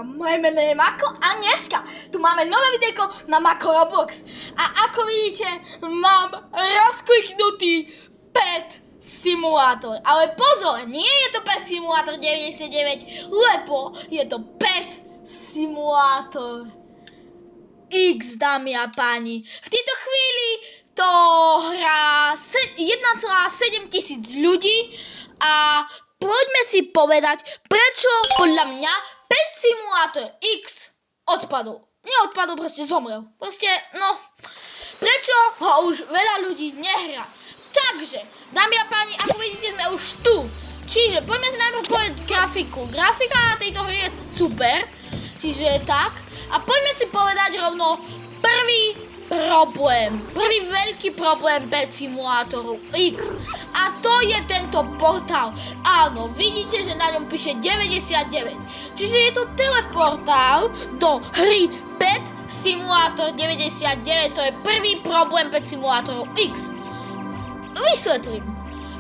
moje meno je Mako a dneska tu máme nové videjko na Mako Roblox. A ako vidíte, mám rozkliknutý Pet Simulator. Ale pozor, nie je to Pet Simulator 99, lebo je to Pet Simulator X, dámy a páni. V tejto chvíli to hrá 1,7 tisíc ľudí a poďme si povedať, prečo podľa mňa Pet Simulator X odpadol. Neodpadol, proste zomrel. Proste, prečo ho už veľa ľudí nehrá. Takže, dámy a páni, ako vidíte, sme už tu. Čiže, poďme si najprv povedať grafiku. Grafika na tejto hry je super, čiže tak. A poďme si povedať rovno prvý veľký problém Pet Simulatoru X. A to je tento portál. Áno, vidíte, že na ňom píše 99. Čiže je to teleportál do hry Pet Simulator 99. To je prvý problém Pet Simulatoru X. Vysvetlím.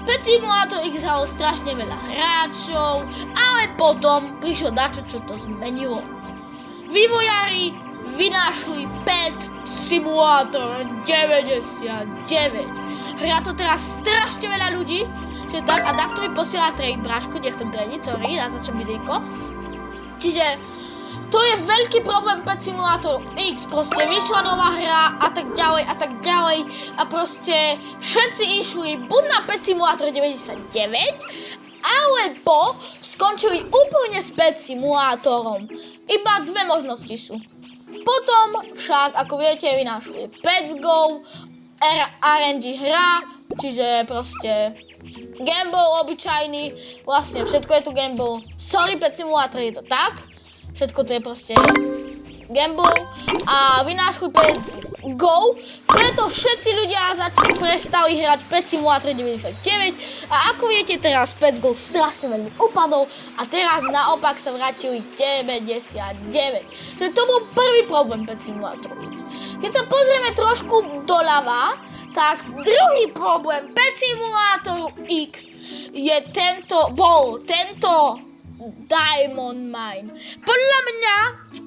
Pet Simulator X hralo strašne veľa hráčov, ale potom prišlo dačo, čo to zmenilo. Vývojári vynášli Pet Simulator 99. Hrá to teraz strašne veľa ľudí, čiže tak, a takto mi posiela trade bráško, nechcem tradiť, sorry, natáčam videjko. Čiže to je veľký problém Pet Simulator X, proste vyšla nová hra a tak ďalej a proste všetci išli buď na Pet Simulator 99, alebo skončili úplne s Pet Simulátorom. Iba dve možnosti sú. Potom však, ako viete, vynášli Pets Go, RNG hra, čiže proste gamble obyčajný, vlastne všetko je tu gamble. Sorry, Pet Simulator, je to tak. Všetko to je proste gamble a vynášli Pets Go, preto všetci ľudia prestali hrať Pet Simulator 99 a ako viete, teraz Pets Go strašne veľmi upadol a teraz naopak sa vrátili 99. Čiže to bol prvý problém Pet Simulator X. Keď sa pozrieme trošku doľava, tak druhý problém Pet Simulator X je tento Diamond Mine. Podľa mňa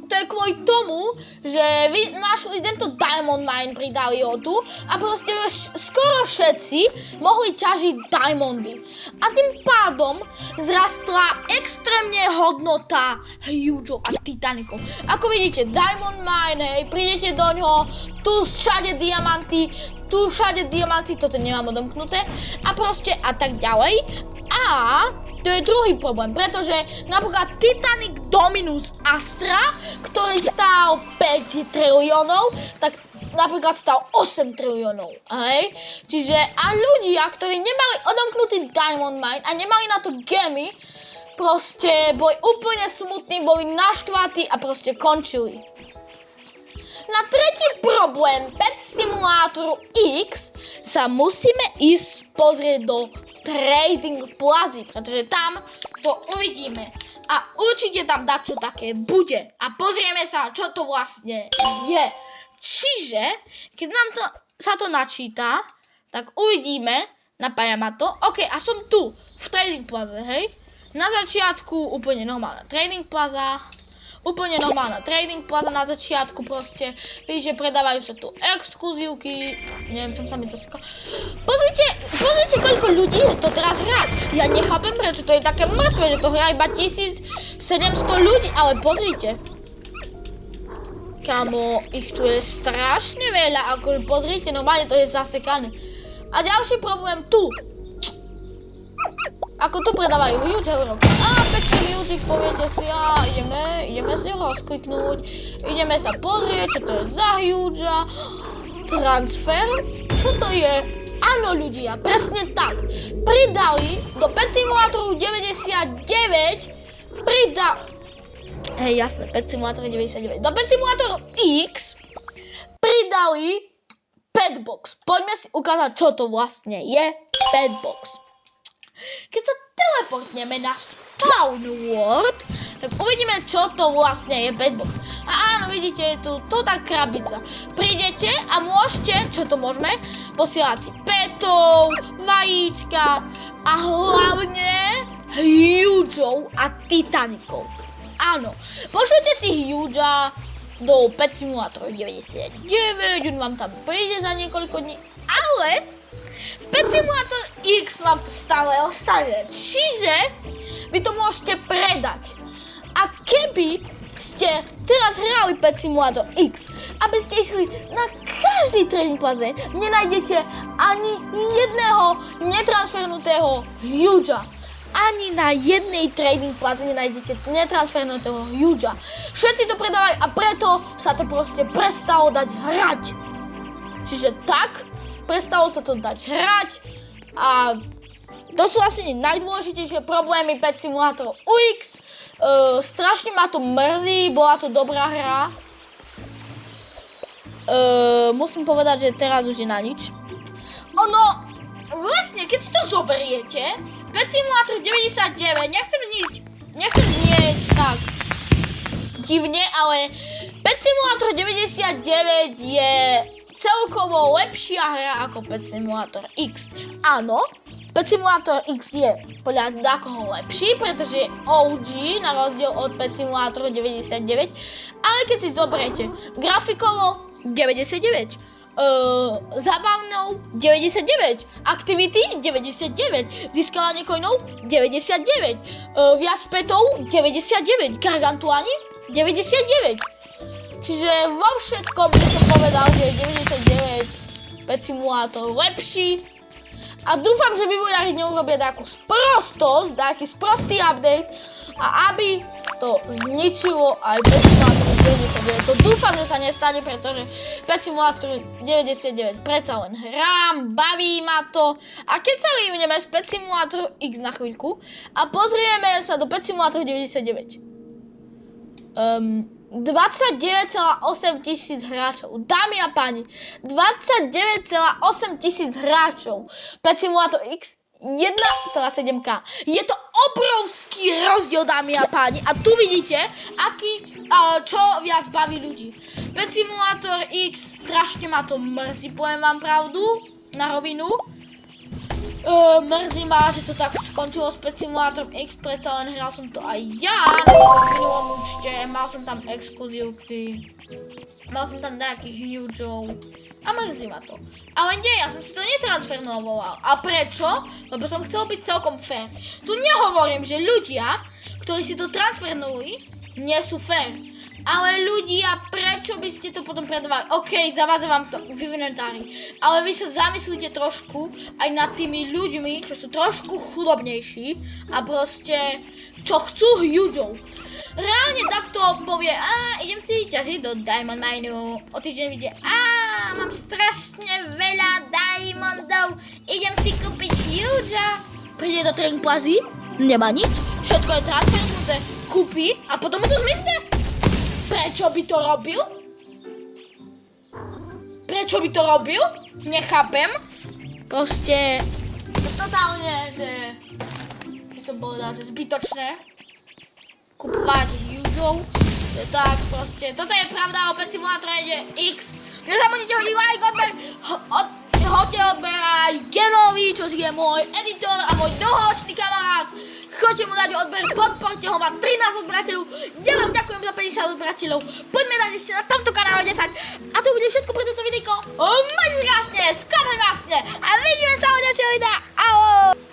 to je kvôli tomu, že našli tento Diamond Mine, pridali ho tu a proste skoro všetci mohli ťažiť diamondy. A tým pádom zrastla extrémne hodnota Hugeov a Titanicov. Ako vidíte, Diamond Mine, hej, prídete do ňoho, tu všade diamanty, toto nemám odomknuté a proste a tak ďalej. A to je druhý problém, pretože napríklad Titanic Dominus Astra, ktorý stál 5 triliónov, tak napríklad stál 8 triliónov, hej? Čiže a ľudia, ktorí nemali odomknutý Diamond Mine a nemali na to gemy, proste boli úplne smutní, boli naštvatí a proste končili. Na tretí problém Pet Simulatoru X sa musíme ísť pozrieť do Trading Plazy, pretože tam to uvidíme a určite tam dačo také bude a pozrieme sa, čo to vlastne je. Čiže, keď nám sa to načíta, tak uvidíme, napája ma to, ok, a som tu, v Trading Plaze, hej, na začiatku úplne normálna Trading Plaza, na začiatku proste, vidíte, predávajú sa tu exkluzívky, neviem, čom sa mi to ská. Pozrite, koľko ľudí to teraz hrá. Ja nechápem, prečo to je také mŕtve, že to hrá iba 1700 ľudí, ale pozrite. Kamo, ich tu je strašne veľa, akože pozrite, normálne to je zasekané. A ďalší problém tu. Ako tu predávajú huge európky. A pekný music, poviete si, ideme si rozkliknúť, ideme sa pozrieť, čo to je za huge transfer. Čo to je? Áno, ľudia, presne tak. Pridali do Pet Simulatoru 99, hej, jasné, Pet Simulator 99. Do Pet Simulatoru X pridali Petbox. Poďme si ukázať, čo to vlastne je Petbox. Keď sa teleportneme na Spawn World, tak uvidíme, čo to vlastne je Petbox. A áno, vidíte, je tu tá krabica. Prídete a môžete, čo to môžeme, posielať si petov, vajíčka a hlavne Hugeov a Titanicov. áno, pošlite si Hughea do Pet Simulator 99, on vám tam príde za niekoľko dní, ale v Pet Simulator X vám to stále ostane, čiže vy to môžete predať. A keby ste teraz hrali Pet Simulator X, aby ste išli na každý trading plaze, nenájdete ani jedného netransfernutého Hughea. Ani na jednej trading plaze nenájdete netransfernutého Hughea. Všetci to predávajú a preto sa to proste prestalo dať hrať. Čiže tak, prestalo sa to dať hrať a to sú asi najdôležitejšie problémy Pet Simulator UX. Strašne ma to mrzí, bola to dobrá hra. Musím povedať, že teraz už je na nič. Ono, vlastne, keď si to zoberiete, Pet Simulator 99, nechcem znieť tak divne, ale Pet Simulator 99 je celkovo lepšia hra ako Pet Simulator X. Áno, Pet Simulator X je podľa takoho lepší, pretože je OG na rozdiel od Pet Simulator 99, ale keď si zoberiete grafikovo 99, zábavnou 99, aktivity 99, získavanie coinov 99, viac petov 99, gargantuáni 99. Čiže vo všetkom by som povedal, že je 99 Pet Simulator lepší. A dúfam, že vývojári neurobia takú sprostosť, taký sprostý update a aby to zničilo aj Pet Simulator 99. To dúfam, že sa nestane, pretože Pet Simulator 99 predsa len hrám, baví ma to. A keď sa líbneme z Pet Simulator X na chvíľku a pozrieme sa do Pet Simulator 99. 29,8 tisíc hráčov. Dámy a páni, 29,8 tisíc hráčov. Pet Simulator X 1,7K. Je to obrovský rozdiel, dámy a páni. A tu vidíte, čo viac baví ľudí. Pet Simulator X, strašne ma to mrzí, poviem vám pravdu, na rovinu. Mrzí ma, že to tak skončilo s Pet Simulatorom X, predsa len hral som to aj ja na svojom minulom účte, mal som tam exkluzívky, mal som tam nejakých Hugheov a mrzí ma to. Ale nie, ja som si to netransferoval. A prečo? Lebo som chcel byť celkom fair. Tu nehovorím, že ľudia, ktorí si to transferovali, nie sú fair. Ale ľudia, prečo by ste to potom predávali? OK, zavádza vám to v inventári. Ale vy sa zamyslíte trošku aj nad tými ľuďmi, čo sú trošku chudobnejší a proste, čo chcú Hugheov. Reálne takto povie, idem si ťažiť do Diamond Mineu. O týždeň vidie, mám strašne veľa diamondov, idem si kúpiť Hughea. Príde do trading plazy, nemá nič, všetko je transfernuté, kúpi a potom mu to zmizne. Prečo by to robil? Prečo by to robil? Nechápem. Proste totálne, že by som povedal, že zbytočné kupovať Hugheov. Tak proste, toto je pravda o Pet Simulator X. Nezabudnite hodiť like, odber, hoďte odber aj Genovi, čo je môj editor a môj dlhoročný kamarát. Choďte mu dať odber, podporte ho, má 13 odberateľov. Ja vám ďakujem za 50 odberateľov. Poďme dať ešte na tomto kanále 10. A to bude všetko pre toto videjko. Majte krásne, skladaj krásne a vidíme sa o ďalšieho videa. Ahoj!